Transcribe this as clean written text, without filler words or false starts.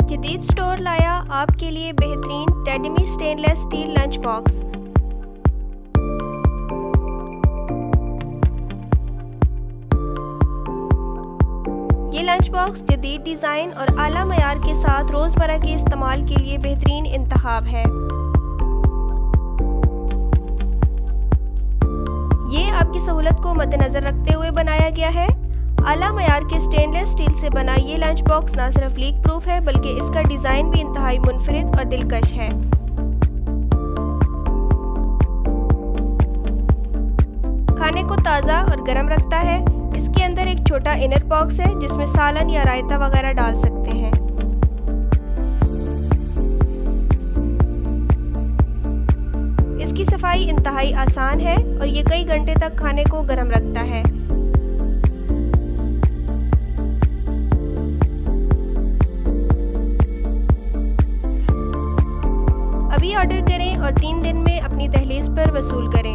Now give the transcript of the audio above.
जदीद स्टोर लाया आपके लिए बेहतरीन टेडमी स्टेनलेस स्टील लंच बॉक्स। ये लंच बॉक्स जदीद डिज़ाइन और आला मयार के साथ रोज़मर्रा के इस्तेमाल के लिए बेहतरीन इंतखाब है। ये आपकी सहूलत को मद्देनज़र रखते हुए बनाया गया है। आला मयार के स्टेनलेस स्टील से बना ये लंच बॉक्स न सिर्फ लीक प्रूफ है बल्कि इसका डिज़ाइन भी इंतहाई मुनफरिद और दिलकश है। खाने को ताज़ा और गर्म रखता है। इसके अंदर एक छोटा इनर बॉक्स है जिसमें सालन या रायता वगैरह डाल सकते हैं। इसकी सफाई इंतहाई आसान है और ये कई घंटे तक खाने को गर्म रखता है। अभी ऑर्डर करें और 3 दिन में अपनी दहलीज पर वसूल करें।